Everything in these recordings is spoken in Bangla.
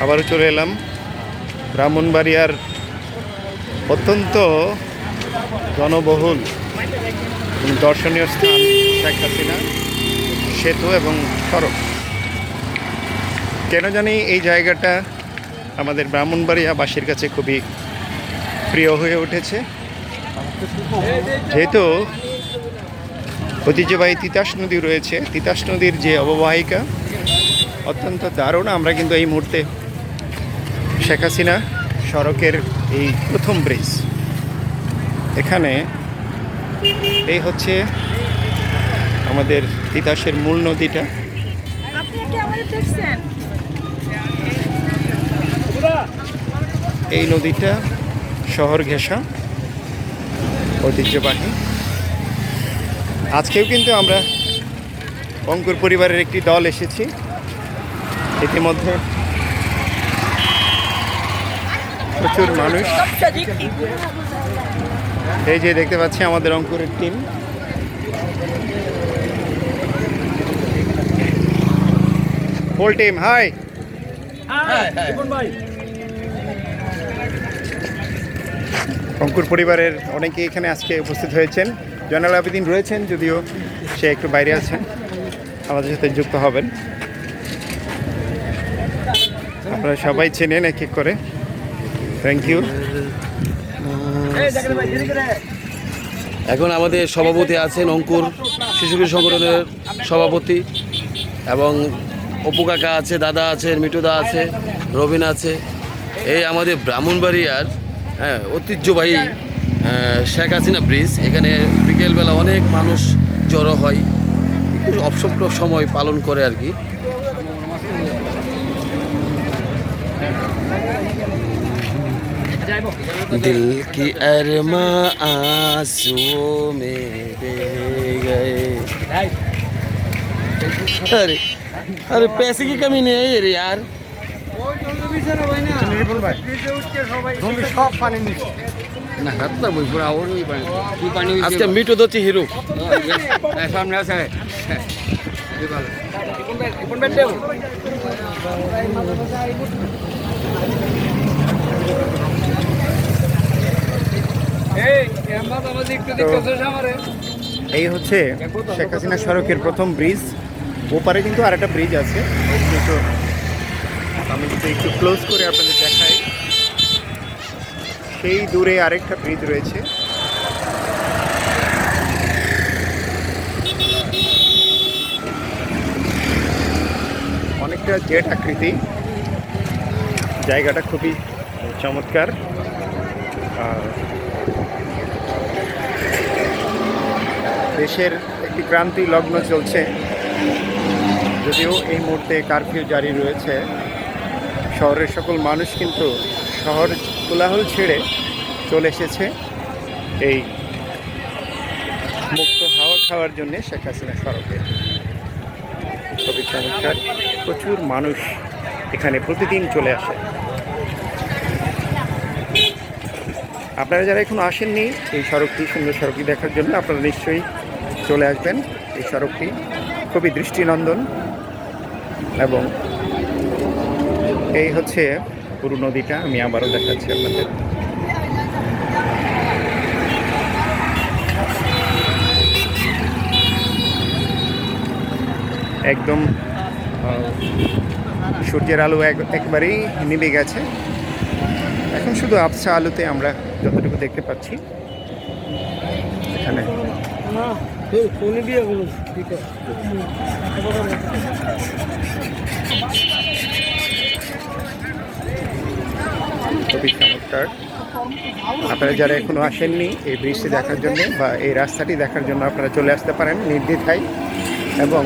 আবারও চলে এলাম ব্রাহ্মণবাড়িয়ার অত্যন্ত জনবহুল দর্শনীয় স্থান শেখ হাসিনা সেতু এবং সড়ক। কেন জানি এই জায়গাটা আমাদের ব্রাহ্মণবাড়িয়াবাসীর কাছে খুবই প্রিয় হয়ে উঠেছে, যেহেতু ঐতিহ্যবাহী তিতাস নদী রয়েছে। তিতাস নদীর যে অববাহিকা অত্যন্ত দারুণ। আমরা কিন্তু এই মুহূর্তে শেখ হাসিনা সড়কের এই প্রথম ব্রিজ, এখানে এই হচ্ছে আমাদের তিতাসের মূল নদীটা। এই নদীটা শহর ঘেঁষা, ঐতিহ্যবাহী। আজকেও কিন্তু আমরা অঙ্কুর পরিবারের একটি দল এসেছি। ইতিমধ্যে প্রচুর মানুষ, এই যে দেখতে পাচ্ছি আমাদের অঙ্কুরের team. Full team, hi. Ankur পরিবারের অনেকে এখানে আজকে উপস্থিত হয়েছেন। জয়নাল আবেদিন রয়েছেন, যদিও সে একটু বাইরে আছেন, আমাদের সাথে যুক্ত হবেন। আপনারা সবাই চেনেন এক এক করে। Thank you. এখন আমাদের সভাপতি আছেন অঙ্কুর শিশুকিশোর সংগঠনের সভাপতি, এবং অপু কাকা আছে, দাদা আছেন, মিঠুদা আছে, রবিন আছে। এই আমাদের ব্রাহ্মণবাড়িয়ার ঐতিহ্যবাহী শেখ হাসিনা ব্রিজ। এখানে বিকেলবেলা অনেক মানুষ জড়ো হয়, একটু অবসর সময় পালন করে আর কি। दिल की अरमा आंसू में बह गए। अरे अरे पैसे की कमी नहीं है रे यार। না রাতটা বই পুরো আওয়ারই পানি কি পানি হইছে আজকে মিটু দতি হিরো সামনে আছে কোন বেটে এই হচ্ছে শেখ হাসিনা সড়কের প্রথম ব্রিজ। ওপারে কিন্তু আরেকটা ব্রিজ আছে, আমি যদি একটু ক্লোজ করে আপনাদের দেখাই, সেই দূরে আরেকটা ব্রিজ রয়েছে। অনেকটা জেট আকৃতি, জায়গাটা খুবই চমৎকার। দেশের একটি ক্রান্তি লগ্ন চলছে, যদিও এই মুহূর্তে কারফিউ জারি রয়েছে। শহরের সকল মানুষ কিন্তু শহর কোলাহল ছেড়ে চলে এসেছে এই মুক্ত হাওয়া খাওয়ার জন্যে শেখ হাসিনা সড়কে। খুবই চমৎকার, প্রচুর মানুষ এখানে প্রতিদিন চলে আসে। আপনারা যারা এখনো আসেননি এই সড়কটি, সুন্দর সড়কটি দেখার জন্য, আপনারা নিশ্চয়ই চলে আসবেন। এই সড়কটি খুবই দৃষ্টিনন্দন। এবং এই হচ্ছে পুরো নদীটা, আমি আবারও দেখাচ্ছি আপনাদের। একদম সূর্যের আলো একবারেই নিভে গেছে। এখন শুধু আবছা আলোতে আমরা যতটুকু দেখতে পাচ্ছি এখানে খুবই চমৎকার। আপনারা যারা এখনো আসেননি এই ব্রিজটি দেখার জন্য বা এই রাস্তাটি দেখার জন্য, আপনারা চলে আসতে পারেন নির্দ্বিধায়। এবং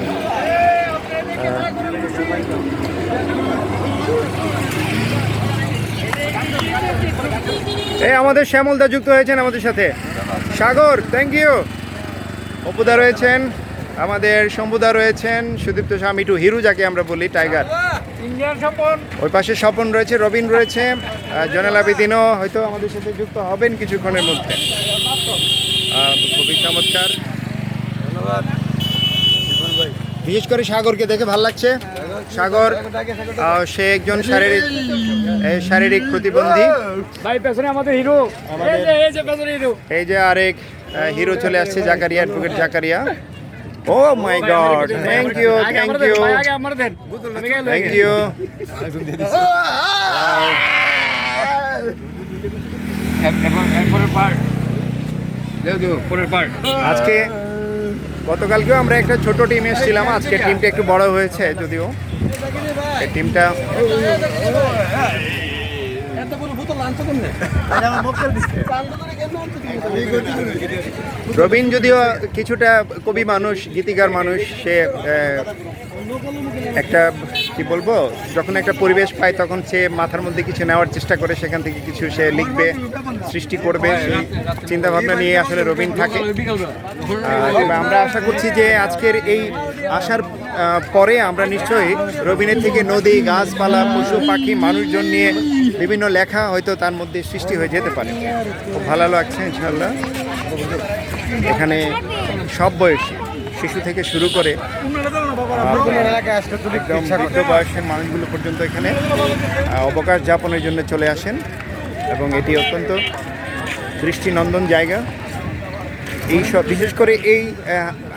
এই আমাদের শ্যামলদা যুক্ত হয়েছেন আমাদের সাথে, সাগর, থ্যাংক ইউ। অপুদা রয়েছেন, আমাদের শম্ভুদা রয়েছেন, সুদীপ্ত স্বামীটু হিরু যাকে আমরা বলি, টাইগার। ওই পাশে স্বপন রয়েছে, রবিন রয়েছে, জয়নাল আবেদিনও হয়তো আমাদের সাথে যুক্ত হবেন কিছুক্ষণের মধ্যে। খুবই চমৎকার, ধন্যবাদ। বিশেষ করে সাগরকে দেখে ভালো লাগছে। সাগর সে একজন শারীরিক প্রতিবন্ধী। ভাই পেছনে আমাদের হিরো, এই যে পেছনে হিরো। এই যে আরেক হিরো চলে আসছে, Zakaria, advocate Zakaria. Oh my god, thank you, thank you, আগে আমার দেন, থ্যাংক ইউ। পরের পার্ট দেও পরের পার্ট। আজকে গতকালকেও আমরা একটা ছোট টিম এসেছিলাম, আজকে টিমটা একটু বড় হয়েছে যদিও। এই টিমটা রবিন যদিও কিছুটা কবি মানুষ, গীতিকার মানুষ, সে একটা কি বলবো, যখন একটা পরিবেশ পায় তখন সে মাথার মধ্যে কিছু নেওয়ার চেষ্টা করে, সেখান থেকে কিছু সে লিখবে, সৃষ্টি করবে, সেই চিন্তা ভাবনা নিয়ে আসলে রবিন থাকে। তবে আমরা আশা করছি যে আজকের এই আসার পরে আমরা নিশ্চয়ই রবিনের থেকে নদী, গাছপালা, পশু পাখি, মানুষজন নিয়ে বিভিন্ন লেখা হয়তো তার মধ্যে সৃষ্টি হয়ে যেতে পারে। খুব ভালো লাগছে ইনশাল্লাহ। এখানে সব বয়সী, শিশু থেকে শুরু করে একদম বৃদ্ধ বয়সের মানুষগুলো পর্যন্ত এখানে অবকাশ যাপনের জন্য চলে আসেন এবং এটি অত্যন্ত দৃষ্টিনন্দন জায়গা। এই সব বিশেষ করে এই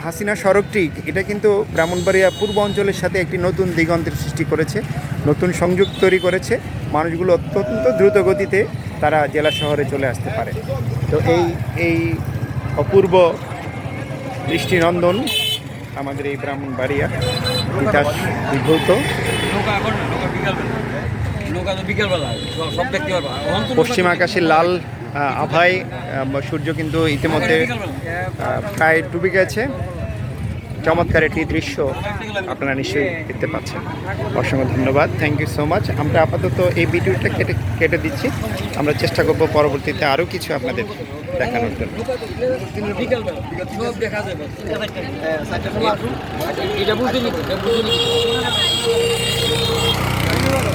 হাসিনা সড়কটি, এটা কিন্তু ব্রাহ্মণবাড়িয়া পূর্ব অঞ্চলের সাথে একটি নতুন দিগন্তের সৃষ্টি করেছে, নতুন সংযোগ তৈরি করেছে। মানুষগুলো অত্যন্ত দ্রুত গতিতে তারা জেলা শহরে চলে আসতে পারে। তো এই অপূর্ব দৃষ্টিনন্দন আমাদের এই ব্রাহ্মণবাড়িয়া ইতিহাস বিভূত। পশ্চিম আকাশে লাল আভায় সূর্য কিন্তু ইতিমধ্যে প্রায় ডুবে গেছে। চমৎকার একটি দৃশ্য আপনারা নিশ্চয়ই দেখতে পাচ্ছেন। অসংখ্য ধন্যবাদ, থ্যাংক ইউ সো মাচ। আমরা আপাতত এই ভিডিওটা কেটে দিচ্ছি। আমরা চেষ্টা করব পরবর্তীতে আরও কিছু আপনাদের দেখানোর জন্য।